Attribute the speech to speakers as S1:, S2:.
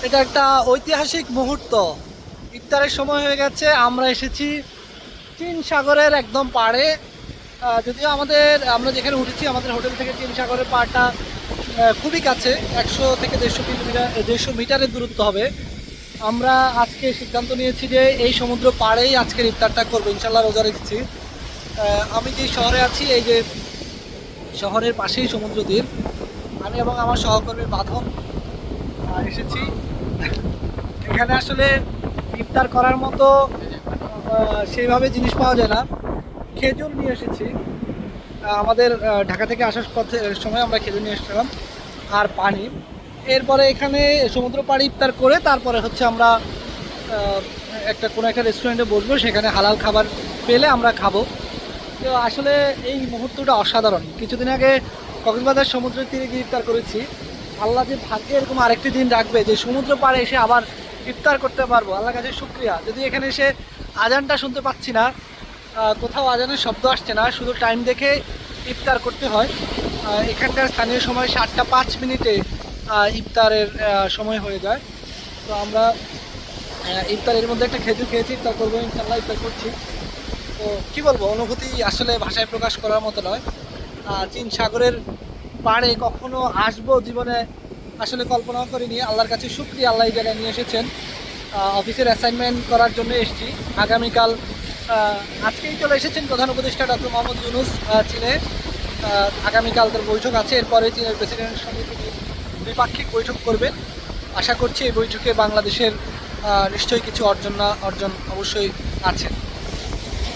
S1: এটা একটা ঐতিহাসিক মুহূর্ত। ইফতারের সময় হয়ে গেছে, আমরা এসেছি চীন সাগরের একদম পাড়ে। যদিও আমরা যেখানে উঠেছি আমাদের হোটেল থেকে চীন সাগরের পাড়টা খুবই কাছে, 100 থেকে 150 কিলোমিটার, 150 মিটারের দূরত্ব হবে। আমরা আজকে সিদ্ধান্ত নিয়েছি যে এই সমুদ্র পাড়েই আজকের ইফতারটা করবো, ইনশাল্লাহ রোজা রেখেছি। আমি যে শহরে আছি, এই যে শহরের পাশেই সমুদ্র তীর। আমি এবং আমার সহকর্মী বাঁধন এসেছি এখানে। আসলে ইফতার করার মতো সেইভাবে জিনিস পাওয়া যায় না। খেজুর নিয়ে এসেছি, আমাদের ঢাকা থেকে আসার পথে সময় আমরা খেজুর নিয়ে এসেছিলাম, আর পানি। এরপরে এখানে সমুদ্র পাড়ে ইফতার করে তারপরে হচ্ছে আমরা কোনো একটা রেস্টুরেন্টে বসবো, সেখানে হালাল খাবার পেলে আমরা খাবো। তো আসলে এই মুহূর্তটা অসাধারণ। কিছুদিন আগে কক্সবাজার সমুদ্রের তীরে গিয়ে ইফতার করেছি। আল্লাহ যে ভাগ্যে এরকম আরেকটি দিন রাখবে যে সমুদ্র পাড়ে এসে আবার ইফতার করতে পারবো, আল্লাহর কাছে শুকরিয়া। যদি এখানে এসে আজানটা শুনতে পাচ্ছি না, কোথাও আজানের শব্দ আসছে না, শুধু টাইম দেখে ইফতার করতে হয়। এখানকার স্থানীয় সময় 7টা 5 মিনিটে ইফতারের সময় হয়ে যায়। তো আমরা ইফতারের মধ্যে একটা খেজুর খেয়েছি, ইফতার করবো ইনশাল্লাহ, ইফতার করছি। তো কী বলবো, অনুভূতি আসলে ভাষায় প্রকাশ করার মতো নয়। চীন সাগরের পাড়ে কখনো আসবো জীবনে আসলে কল্পনাও করিনি। আল্লাহর কাছে শুকরিয়া, আল্লাহ এই জায়গায় নিয়ে এসেছেন। অফিসের অ্যাসাইনমেন্ট করার জন্য এসেছি। আগামীকাল আজকেই চলে এসেছেন প্রধান উপদেষ্টা ডক্টর মোহাম্মদ ইউনূস চীনে। আগামীকাল তার বৈঠক আছে, এরপরে চীনের প্রেসিডেন্টের সঙ্গে তিনি দ্বিপাক্ষিক বৈঠক করবেন। আশা করছি এই বৈঠকে বাংলাদেশের নিশ্চয়ই কিছু অর্জন অবশ্যই আছে।